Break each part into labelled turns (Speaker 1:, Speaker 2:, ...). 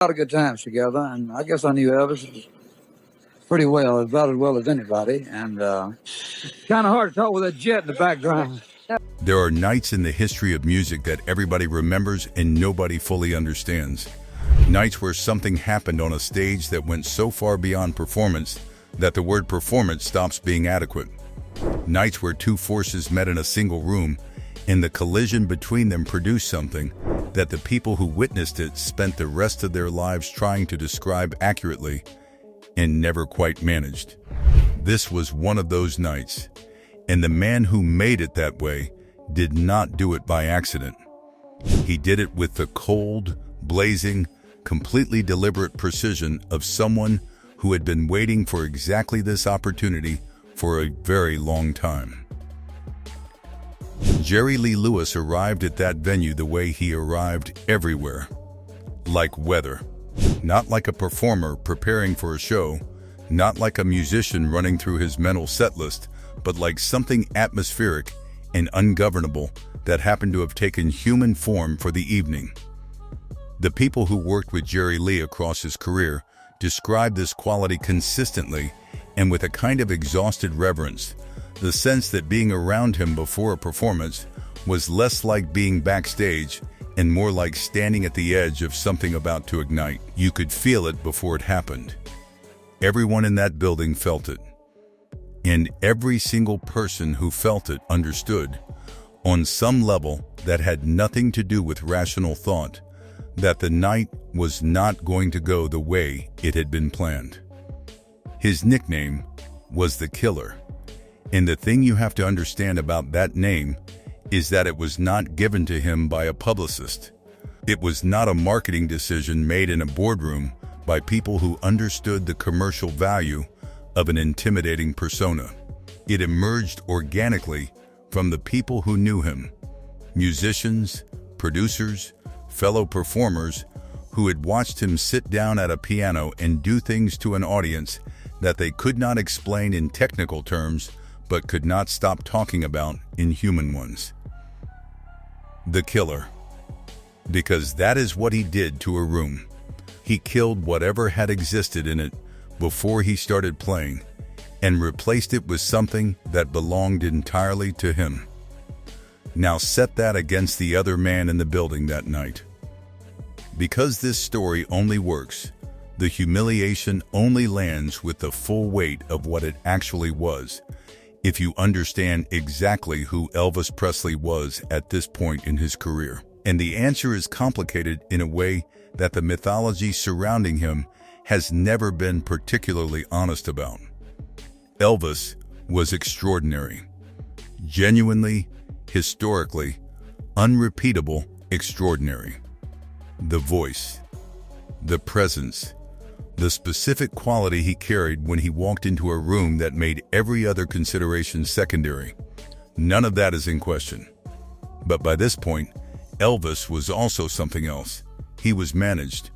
Speaker 1: lot of good times together, and I guess I knew Elvis pretty well, about as well as anybody, and kind of hard to talk with that jet in the background.
Speaker 2: There are nights in the history of music that everybody remembers and nobody fully understands. Nights where something happened on a stage that went so far beyond performance that the word performance stops being adequate. Nights where two forces met in a single room and the collision between them produced something that the people who witnessed it spent the rest of their lives trying to describe accurately and never quite managed. This was one of those nights, and the man who made it that way did not do it by accident. He did it with the cold, blazing, completely deliberate precision of someone who had been waiting for exactly this opportunity for a very long time. Jerry Lee Lewis arrived at that venue the way he arrived everywhere. Like weather. Not like a performer preparing for a show, not like a musician running through his mental set list, but like something atmospheric and ungovernable that happened to have taken human form for the evening. The people who worked with Jerry Lee across his career described this quality consistently and with a kind of exhausted reverence, the sense that being around him before a performance was less like being backstage and more like standing at the edge of something about to ignite. You could feel it before it happened. Everyone in that building felt it. And every single person who felt it understood, on some level that had nothing to do with rational thought, that the night was not going to go the way it had been planned. His nickname was the Killer. And the thing you have to understand about that name is that it was not given to him by a publicist. It was not a marketing decision made in a boardroom by people who understood the commercial value of an intimidating persona. It emerged organically from the people who knew him, musicians, producers, fellow performers who had watched him sit down at a piano and do things to an audience that they could not explain in technical terms but could not stop talking about in human ones. The Killer. Because that is what he did to a room. He killed whatever had existed in it before he started playing and replaced it with something that belonged entirely to him. Now set that against the other man in the building that night. Because this story only works, the humiliation only lands with the full weight of what it actually was, if you understand exactly who Elvis Presley was at this point in his career. And the answer is complicated in a way that the mythology surrounding him has never been particularly honest about. Elvis was extraordinary. Genuinely, historically, unrepeatable, extraordinary. The voice, the presence, the specific quality he carried when he walked into a room that made every other consideration secondary. None of that is in question. But by this point, Elvis was also something else. He was managed,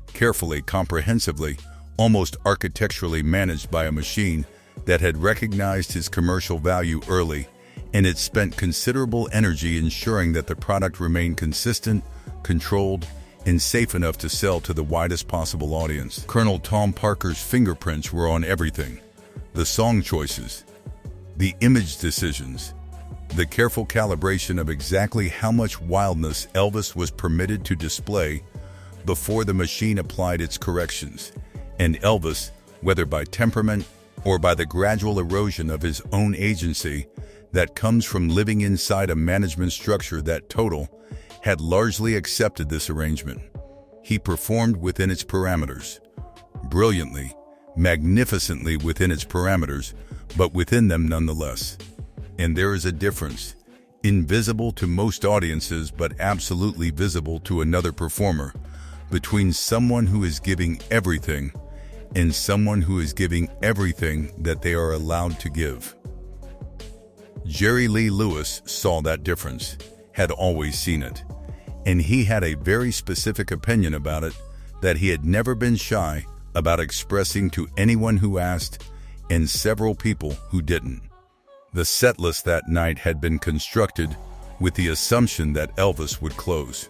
Speaker 2: carefully, comprehensively, almost architecturally managed by a machine that had recognized his commercial value early, and it spent considerable energy ensuring that the product remained consistent, controlled, and safe enough to sell to the widest possible audience. Colonel Tom Parker's fingerprints were on everything. The song choices, the image decisions, the careful calibration of exactly how much wildness Elvis was permitted to display before the machine applied its corrections. And Elvis, whether by temperament or by the gradual erosion of his own agency that comes from living inside a management structure that total, had largely accepted this arrangement. He performed within its parameters, brilliantly, magnificently within its parameters, but within them nonetheless. And there is a difference, invisible to most audiences but absolutely visible to another performer, between someone who is giving everything and someone who is giving everything that they are allowed to give. Jerry Lee Lewis saw that difference, had always seen it, and he had a very specific opinion about it that he had never been shy about expressing to anyone who asked and several people who didn't. The set list that night had been constructed with the assumption that Elvis would close.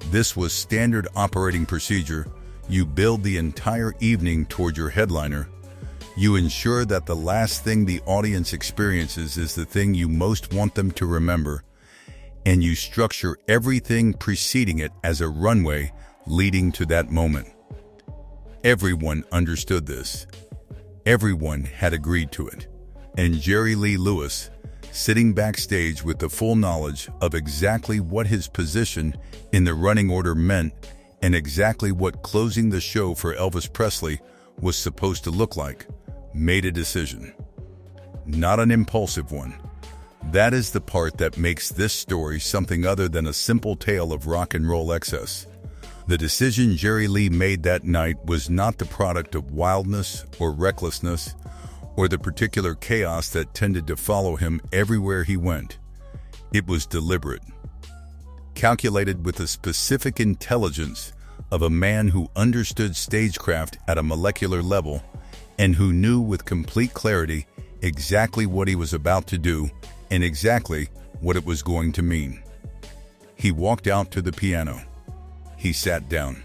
Speaker 2: This was standard operating procedure. You build the entire evening toward your headliner. You ensure that the last thing the audience experiences is the thing you most want them to remember, and you structure everything preceding it as a runway leading to that moment. Everyone understood this. Everyone had agreed to it. And Jerry Lee Lewis, sitting backstage with the full knowledge of exactly what his position in the running order meant and exactly what closing the show for Elvis Presley was supposed to look like, made a decision. Not an impulsive one. That is the part that makes this story something other than a simple tale of rock and roll excess. The decision Jerry Lee made that night was not the product of wildness or recklessness or the particular chaos that tended to follow him everywhere he went. It was deliberate, calculated with the specific intelligence of a man who understood stagecraft at a molecular level and who knew with complete clarity exactly what he was about to do and exactly what it was going to mean. He walked out to the piano. He sat down.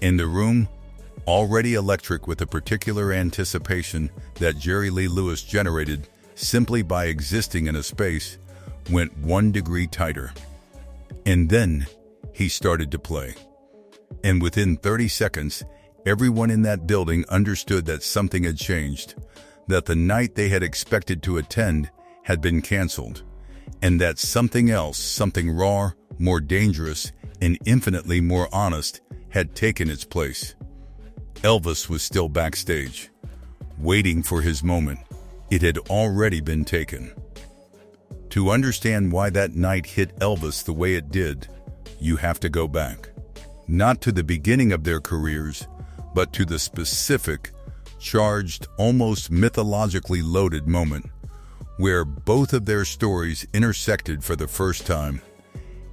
Speaker 2: In the room, already electric with a particular anticipation that Jerry Lee Lewis generated simply by existing in a space, went 1 degree tighter. And then he started to play. And within 30 seconds, everyone in that building understood that something had changed, that the night they had expected to attend had been canceled, and that something else, something raw, more dangerous, and infinitely more honest, had taken its place. Elvis was still backstage, waiting for his moment. It had already been taken. To understand why that night hit Elvis the way it did, you have to go back. Not to the beginning of their careers, but to the specific, charged, almost mythologically loaded moment where both of their stories intersected for the first time,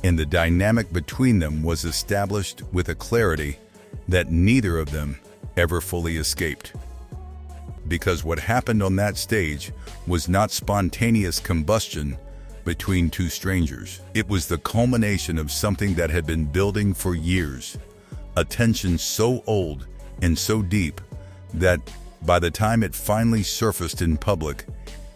Speaker 2: and the dynamic between them was established with a clarity that neither of them ever fully escaped. Because what happened on that stage was not spontaneous combustion between two strangers. It was the culmination of something that had been building for years, a tension so old and so deep that by the time it finally surfaced in public,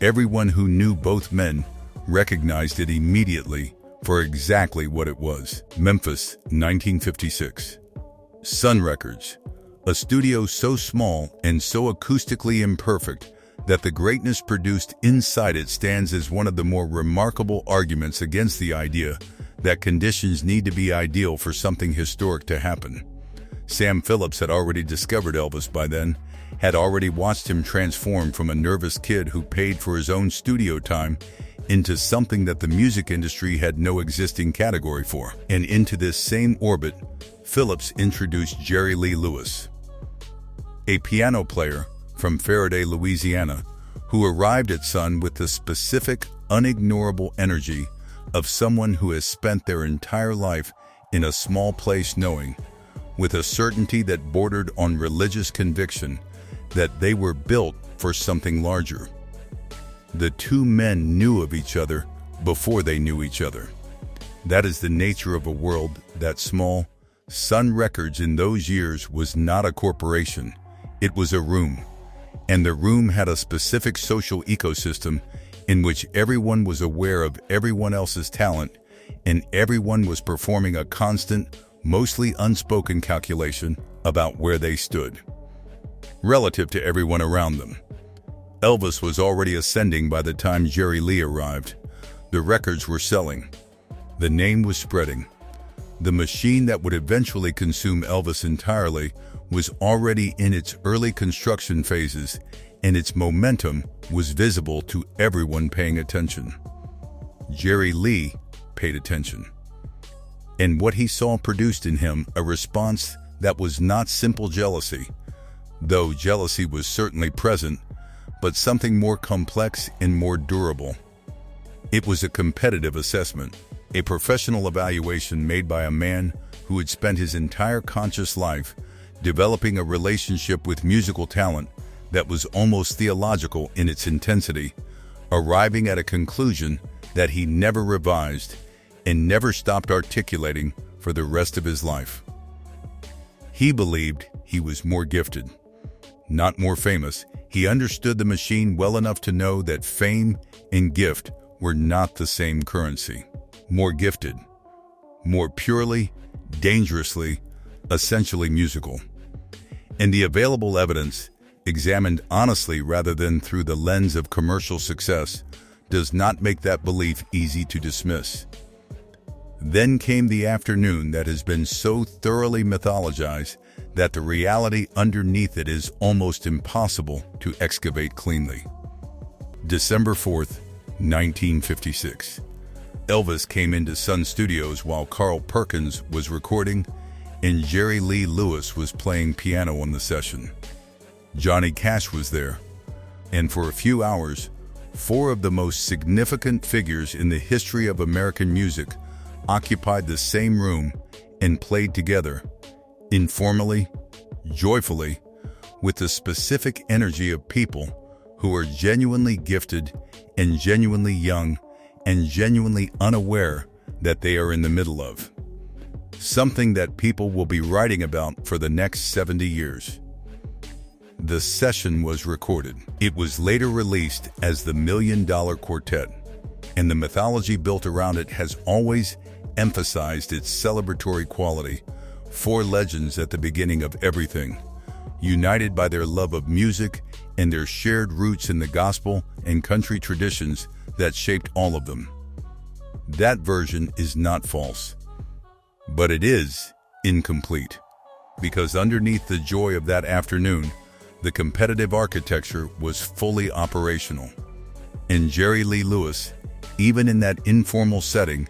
Speaker 2: everyone who knew both men recognized it immediately for exactly what it was. Memphis, 1956. Sun Records, a studio so small and so acoustically imperfect that the greatness produced inside it stands as one of the more remarkable arguments against the idea that conditions need to be ideal for something historic to happen. Sam Phillips had already discovered Elvis by then, had already watched him transform from a nervous kid who paid for his own studio time into something that the music industry had no existing category for. And into this same orbit, Phillips introduced Jerry Lee Lewis, a piano player from Faraday, Louisiana, who arrived at Sun with the specific, unignorable energy of someone who has spent their entire life in a small place knowing, with a certainty that bordered on religious conviction, that they were built for something larger. The two men knew of each other before they knew each other. That is the nature of a world that small. Sun Records in those years was not a corporation. It was a room. And the room had a specific social ecosystem in which everyone was aware of everyone else's talent, and everyone was performing a constant, mostly unspoken calculation about where they stood relative to everyone around them. Elvis was already ascending by the time Jerry Lee arrived. The records were selling. The name was spreading. The machine that would eventually consume Elvis entirely was already in its early construction phases, and its momentum was visible to everyone paying attention. Jerry Lee paid attention. And what he saw produced in him a response that was not simple jealousy, though jealousy was certainly present, but something more complex and more durable. It was a competitive assessment, a professional evaluation made by a man who had spent his entire conscious life developing a relationship with musical talent that was almost theological in its intensity, arriving at a conclusion that he never revised and never stopped articulating for the rest of his life. He believed he was more gifted, not more famous. He understood the machine well enough to know that fame and gift were not the same currency. More gifted, more purely, dangerously, essentially musical. And the available evidence, examined honestly rather than through the lens of commercial success, does not make that belief easy to dismiss. Then came the afternoon that has been so thoroughly mythologized that the reality underneath it is almost impossible to excavate cleanly. December 4th, 1956. Elvis came into Sun Studios while Carl Perkins was recording and Jerry Lee Lewis was playing piano on the session. Johnny Cash was there, and for a few hours, four of the most significant figures in the history of American music occupied the same room and played together, informally, joyfully, with the specific energy of people who are genuinely gifted and genuinely young and genuinely unaware that they are in the middle of something that people will be writing about for the next 70 years. The session was recorded. It was later released as the $1 Million Quartet, and the mythology built around it has always emphasized its celebratory quality. Four legends at the beginning of everything, united by their love of music and their shared roots in the gospel and country traditions that shaped all of them. That version is not false, but it is incomplete, because underneath the joy of that afternoon, the competitive architecture was fully operational. And Jerry Lee Lewis, even in that informal setting,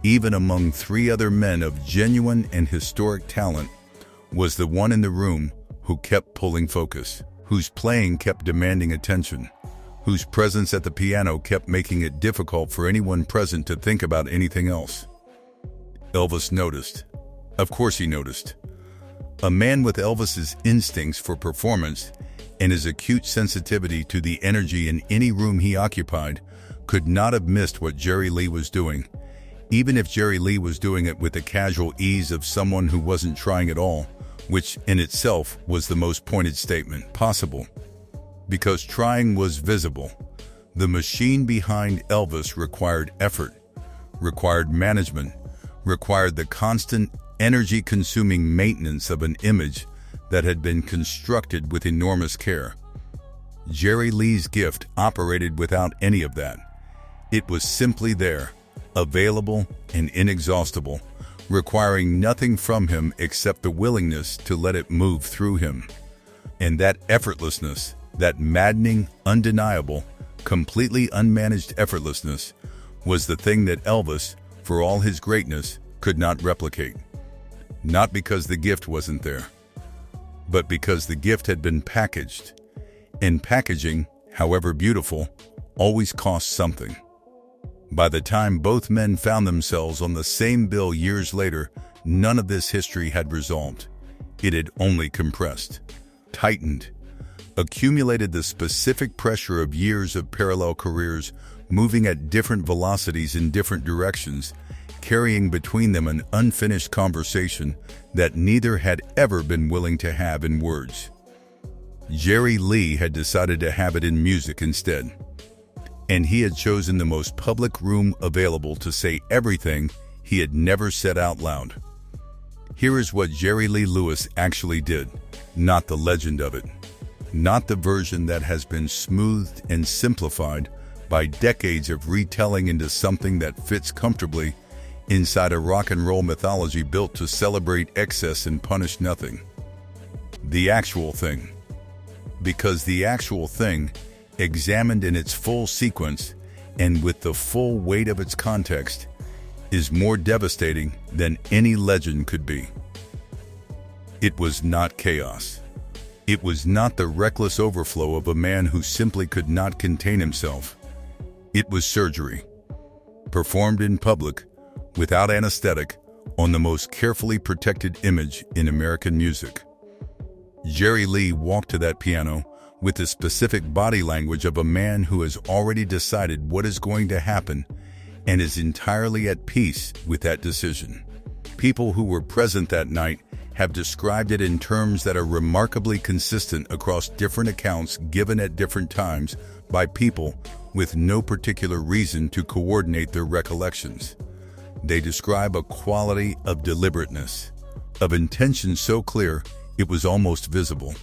Speaker 2: even among three other men of genuine and historic talent, was the one in the room who kept pulling focus, whose playing kept demanding attention, whose presence at the piano kept making it difficult for anyone present to think about anything else. Elvis noticed. Of course he noticed. A man with Elvis's instincts for performance and his acute sensitivity to the energy in any room he occupied could not have missed what Jerry Lee was doing, even if Jerry Lee was doing it with the casual ease of someone who wasn't trying at all, which in itself was the most pointed statement possible. Because trying was visible. The machine behind Elvis required effort, required management, required the constant energy-consuming maintenance of an image that had been constructed with enormous care. Jerry Lee's gift operated without any of that. It was simply there, available and inexhaustible, requiring nothing from him except the willingness to let it move through him. And that effortlessness, that maddening, undeniable, completely unmanaged effortlessness, was the thing that Elvis, for all his greatness, could not replicate. Not because the gift wasn't there, but because the gift had been packaged. And packaging, however beautiful, always costs something. By the time both men found themselves on the same bill years later, none of this history had resolved. It had only compressed, tightened, accumulated the specific pressure of years of parallel careers moving at different velocities in different directions, carrying between them an unfinished conversation that neither had ever been willing to have in words. Jerry Lee had decided to have it in music instead, and he had chosen the most public room available to say everything he had never said out loud. Here is what Jerry Lee Lewis actually did, not the legend of it, not the version that has been smoothed and simplified by decades of retelling into something that fits comfortably inside a rock and roll mythology built to celebrate excess and punish nothing. The actual thing. Because the actual thing, examined in its full sequence and with the full weight of its context, is more devastating than any legend could be. It was not chaos. It was not the reckless overflow of a man who simply could not contain himself. It was surgery, performed in public, without anesthetic, on the most carefully protected image in American music. Jerry Lee walked to that piano with the specific body language of a man who has already decided what is going to happen and is entirely at peace with that decision. People who were present that night have described it in terms that are remarkably consistent across different accounts given at different times by people with no particular reason to coordinate their recollections. They describe a quality of deliberateness, of intention so clear it was almost visible.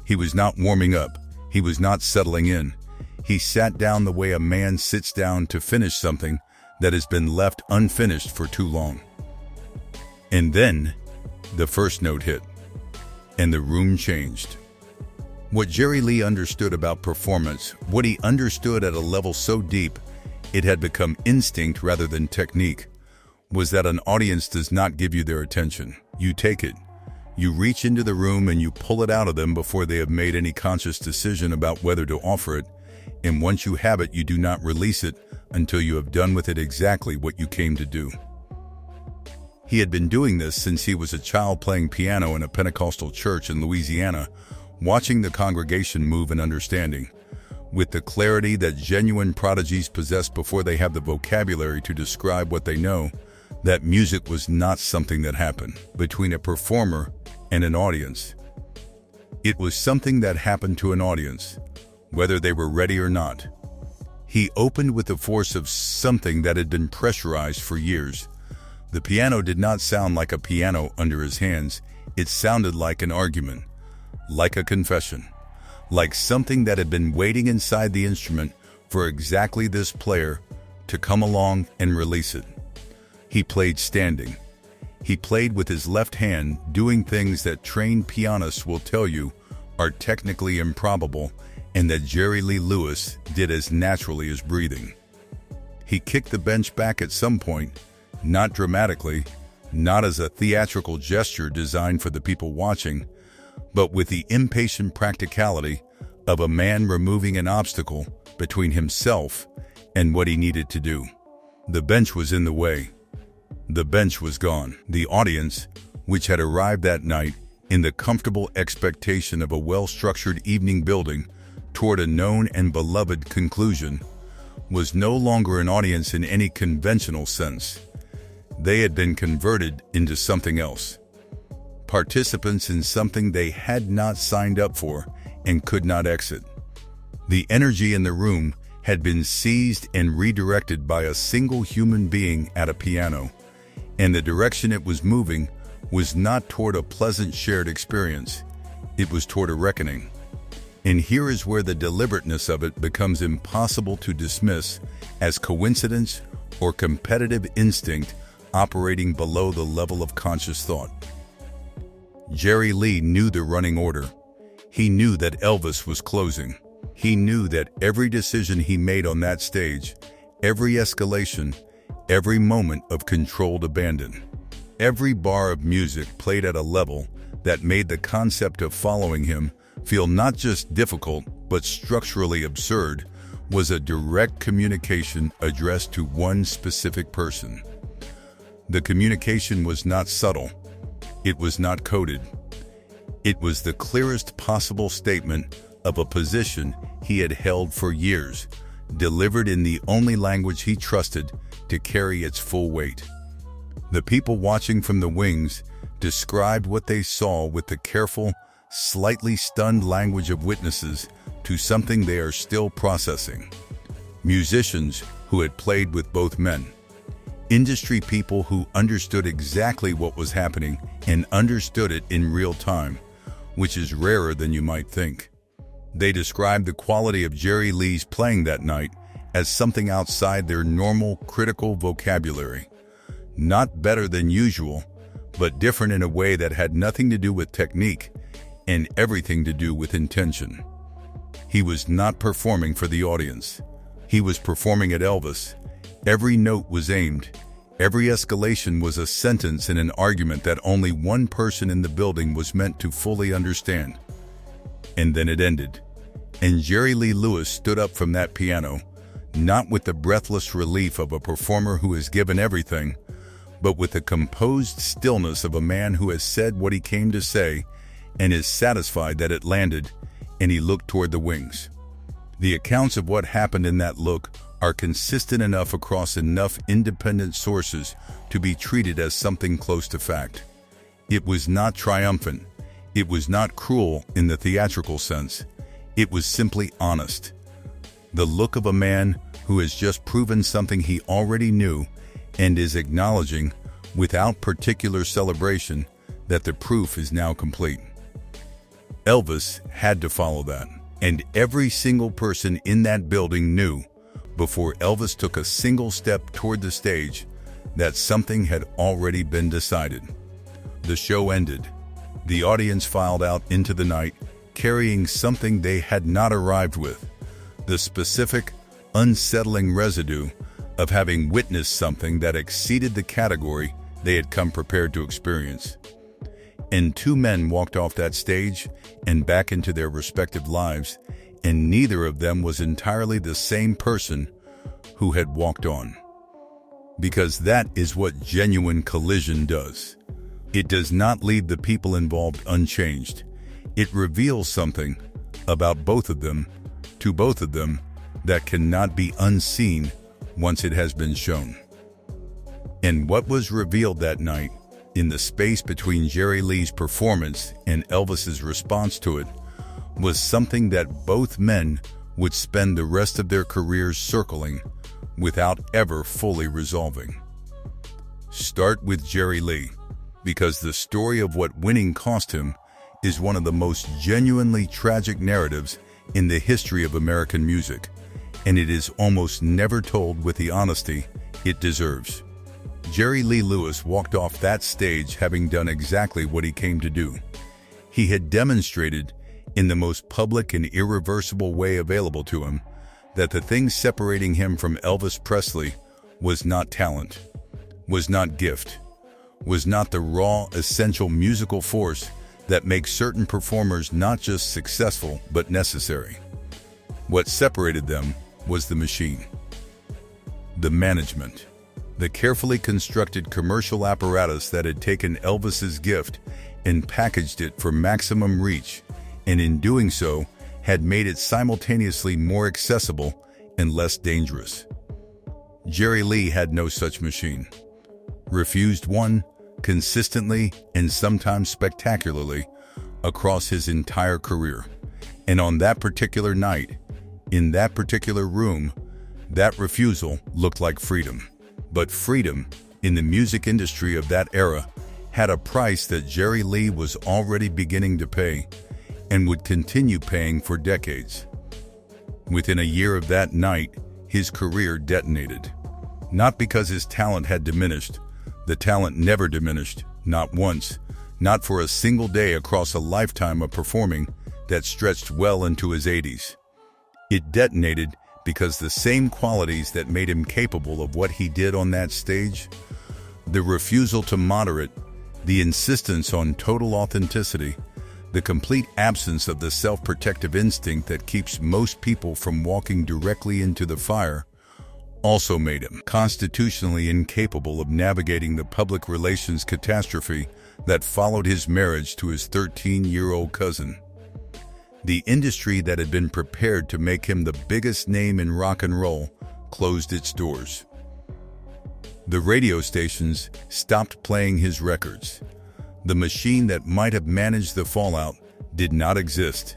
Speaker 2: He was not warming up. He was not settling in. He sat down the way a man sits down to finish something that has been left unfinished for too long. And then the first note hit, and the room changed. What Jerry Lee understood about performance, what he understood at a level so deep it had become instinct rather than technique, was that an audience does not give you their attention. You take it. You reach into the room and you pull it out of them before they have made any conscious decision about whether to offer it, and once you have it, you do not release it until you have done with it exactly what you came to do. He had been doing this since he was a child playing piano in a Pentecostal church in Louisiana, watching the congregation move in understanding, with the clarity that genuine prodigies possess before they have the vocabulary to describe what they know, that music was not something that happened between a performer and an audience. It was something that happened to an audience, whether they were ready or not. He opened with the force of something that had been pressurized for years. The piano did not sound like a piano under his hands. It sounded like an argument, like a confession, like something that had been waiting inside the instrument for exactly this player to come along and release it. He played standing. He played with his left hand, doing things that trained pianists will tell you are technically improbable and that Jerry Lee Lewis did as naturally as breathing. He kicked the bench back at some point, not dramatically, not as a theatrical gesture designed for the people watching, but with the impatient practicality of a man removing an obstacle between himself and what he needed to do. The bench was in the way. The bench was gone. The audience, which had arrived that night in the comfortable expectation of a well-structured evening building toward a known and beloved conclusion, was no longer an audience in any conventional sense. They had been converted into something else. Participants in something they had not signed up for and could not exit. The energy in the room had been seized and redirected by a single human being at a piano, and the direction it was moving was not toward a pleasant shared experience. It was toward a reckoning. And here is where the deliberateness of it becomes impossible to dismiss as coincidence or competitive instinct operating below the level of conscious thought. Jerry Lee knew the running order. He knew that Elvis was closing. He knew that every decision he made on that stage, every escalation, every moment of controlled abandon, every bar of music played at a level that made the concept of following him feel not just difficult but structurally absurd, was a direct communication addressed to one specific person. The communication was not subtle. It was not coded. It was the clearest possible statement of a position he had held for years, delivered in the only language he trusted to carry its full weight. The people watching from the wings described what they saw with the careful, slightly stunned language of witnesses to something they are still processing. Musicians who had played with both men. Industry people who understood exactly what was happening and understood it in real time, which is rarer than you might think. They described the quality of Jerry Lee's playing that night as something outside their normal critical vocabulary. Not better than usual, but different in a way that had nothing to do with technique and everything to do with intention. He was not performing for the audience. He was performing at Elvis. Every note was aimed. Every escalation was a sentence in an argument that only one person in the building was meant to fully understand. And then it ended. And Jerry Lee Lewis stood up from that piano, not with the breathless relief of a performer who has given everything, but with the composed stillness of a man who has said what he came to say and is satisfied that it landed, and he looked toward the wings. The accounts of what happened in that look are consistent enough across enough independent sources to be treated as something close to fact. It was not triumphant. It was not cruel in the theatrical sense. It was simply honest. The look of a man who has just proven something he already knew and is acknowledging, without particular celebration, that the proof is now complete. Elvis had to follow that, and every single person in that building knew, before Elvis took a single step toward the stage, that something had already been decided. The show ended. The audience filed out into the night, carrying something they had not arrived with, the specific, unsettling residue of having witnessed something that exceeded the category they had come prepared to experience. And two men walked off that stage and back into their respective lives, and neither of them was entirely the same person who had walked on. Because that is what genuine collision does. It does not leave the people involved unchanged. It reveals something about both of them, to both of them, that cannot be unseen once it has been shown. And what was revealed that night, in the space between Jerry Lee's performance and Elvis's response to it, was something that both men would spend the rest of their careers circling without ever fully resolving. Start with Jerry Lee, because the story of what winning cost him is one of the most genuinely tragic narratives in the history of American music, and it is almost never told with the honesty it deserves. Jerry Lee Lewis walked off that stage having done exactly what he came to do. He had demonstrated, in the most public and irreversible way available to him, that the thing separating him from Elvis Presley was not talent, was not gift, was not the raw, essential musical force that makes certain performers not just successful but necessary. What separated them was the machine, the management, the carefully constructed commercial apparatus that had taken Elvis's gift and packaged it for maximum reach, and in doing so had made it simultaneously more accessible and less dangerous. Jerry Lee had no such machine, refused one consistently and sometimes spectacularly across his entire career. And on that particular night, in that particular room, that refusal looked like freedom. But freedom, in the music industry of that era, had a price that Jerry Lee was already beginning to pay and would continue paying for decades. Within a year of that night, his career detonated. Not because his talent had diminished. The talent never diminished, not once, not for a single day across a lifetime of performing that stretched well into his 80s. It detonated because the same qualities that made him capable of what he did on that stage, the refusal to moderate, the insistence on total authenticity, the complete absence of the self-protective instinct that keeps most people from walking directly into the fire, also made him constitutionally incapable of navigating the public relations catastrophe that followed his marriage to his 13-year-old cousin. The industry that had been prepared to make him the biggest name in rock and roll closed its doors. The radio stations stopped playing his records. The machine that might have managed the fallout did not exist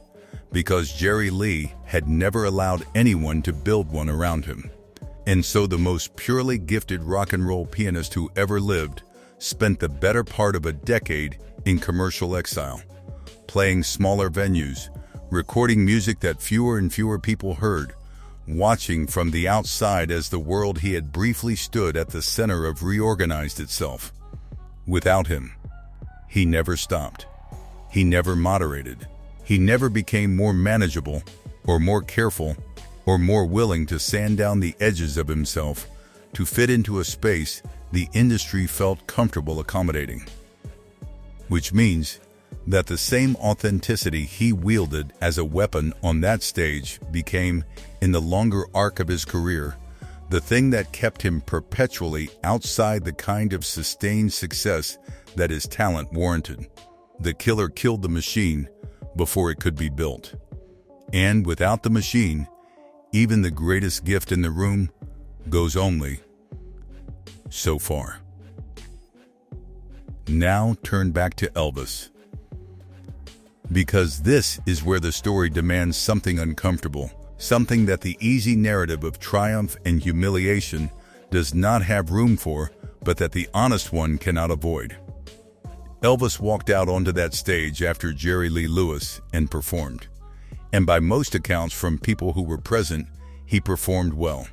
Speaker 2: because Jerry Lee had never allowed anyone to build one around him. And so the most purely gifted rock and roll pianist who ever lived spent the better part of a decade in commercial exile, playing smaller venues, recording music that fewer and fewer people heard, watching from the outside as the world he had briefly stood at the center of reorganized itself. Without him, he never stopped. He never moderated. He never became more manageable or more careful or more willing to sand down the edges of himself to fit into a space the industry felt comfortable accommodating. Which means that the same authenticity he wielded as a weapon on that stage became, in the longer arc of his career, the thing that kept him perpetually outside the kind of sustained success that his talent warranted. The killer killed the machine before it could be built. And without the machine, even the greatest gift in the room goes only so far. Now turn back to Elvis, because this is where the story demands something uncomfortable, something that the easy narrative of triumph and humiliation does not have room for, but that the honest one cannot avoid. Elvis walked out onto that stage after Jerry Lee Lewis and performed. And by most accounts from people who were present, he performed well.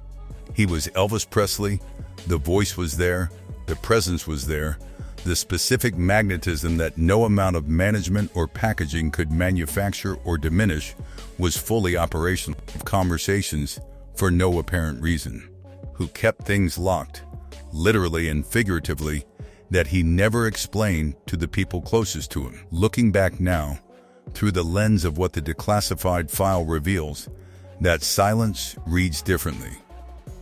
Speaker 2: He was Elvis Presley, the voice was there, the presence was there, the specific magnetism that no amount of management or packaging could manufacture or diminish was fully operational. Conversations for no apparent reason, who kept things locked, literally and figuratively, that he never explained to the people closest to him. Looking back now, through the lens of what the declassified file reveals, that silence reads differently.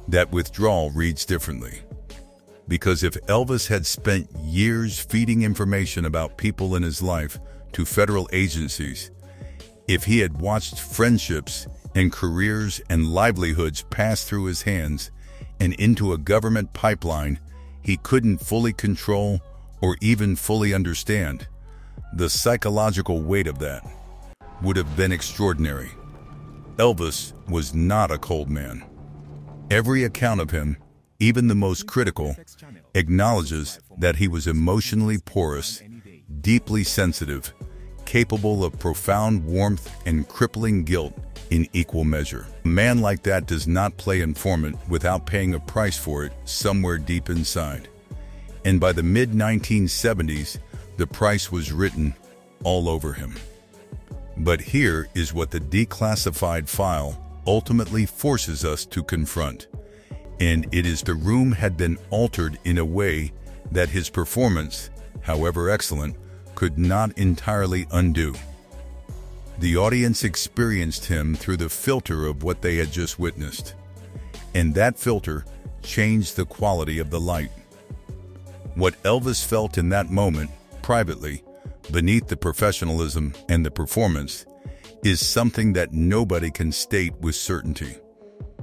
Speaker 2: That withdrawal reads differently. Because if Elvis had spent years feeding information about people in his life to federal agencies, if he had watched friendships and careers and livelihoods pass through his hands and into a government pipeline he couldn't fully control or even fully understand, the psychological weight of that would have been extraordinary. Elvis was not a cold man. Every account of him, even the most critical, acknowledges that he was emotionally porous, deeply sensitive, capable of profound warmth and crippling guilt in equal measure. A man like that does not play informant without paying a price for it somewhere deep inside. And by the mid-1970s, the price was written all over him. But here is what the declassified file ultimately forces us to confront. And it is the room had been altered in a way that his performance, however excellent, could not entirely undo. The audience experienced him through the filter of what they had just witnessed. And that filter changed the quality of the light. What Elvis felt in that moment, privately, beneath the professionalism and the performance, is something that nobody can state with certainty.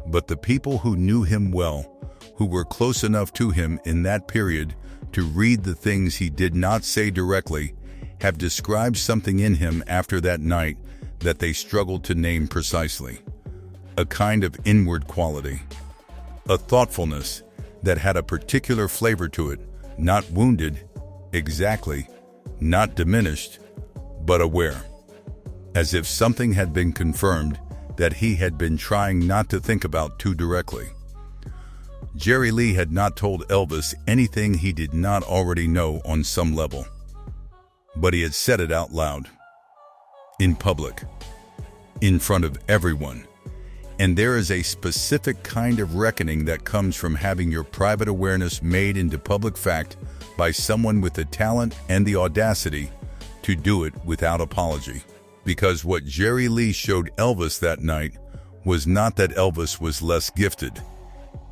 Speaker 2: But the people who knew him well, who were close enough to him in that period to read the things he did not say directly, have described something in him after that night that they struggled to name precisely. A kind of inward quality. A thoughtfulness that had a particular flavor to it, not wounded, exactly, not diminished, but aware. As if something had been confirmed that he had been trying not to think about too directly. Jerry Lee had not told Elvis anything he did not already know on some level. But he had said it out loud, in public, in front of everyone. And there is a specific kind of reckoning that comes from having your private awareness made into public fact by someone with the talent and the audacity to do it without apology. Because what Jerry Lee showed Elvis that night was not that Elvis was less gifted.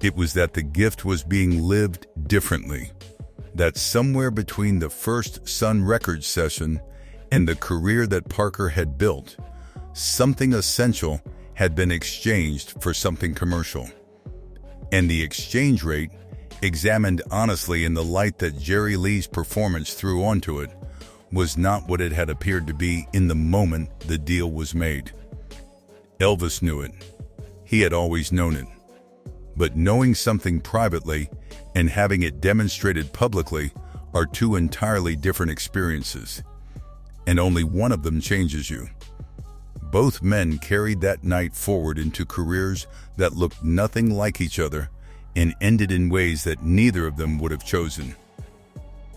Speaker 2: It was that the gift was being lived differently. That somewhere between the first Sun Records session and the career that Parker had built, something essential had been exchanged for something commercial. And the exchange rate, examined honestly in the light that Jerry Lee's performance threw onto it, was not what it had appeared to be in the moment the deal was made. Elvis knew it. He had always known it. But knowing something privately and having it demonstrated publicly are two entirely different experiences. And only one of them changes you. Both men carried that night forward into careers that looked nothing like each other and ended in ways that neither of them would have chosen.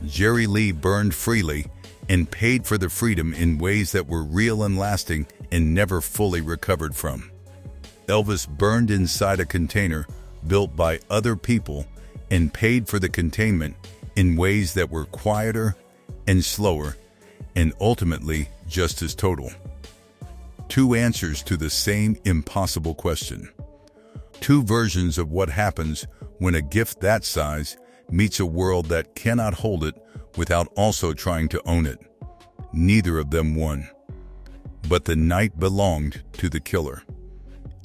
Speaker 2: Jerry Lee burned freely and paid for the freedom in ways that were real and lasting and never fully recovered from. Elvis burned inside a container built by other people and paid for the containment in ways that were quieter and slower and ultimately just as total. Two answers to the same impossible question. Two versions of what happens when a gift that size meets a world that cannot hold it without also trying to own it. Neither of them won. But the night belonged to the killer.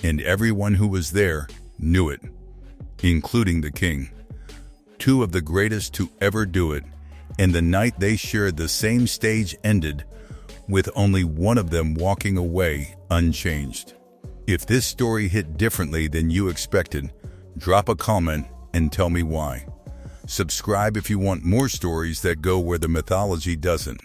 Speaker 2: and everyone who was there knew it, including the king. Two of the greatest to ever do it, and the night they shared the same stage ended with only one of them walking away unchanged. If this story hit differently than you expected, drop a comment and tell me why. Subscribe if you want more stories that go where the mythology doesn't.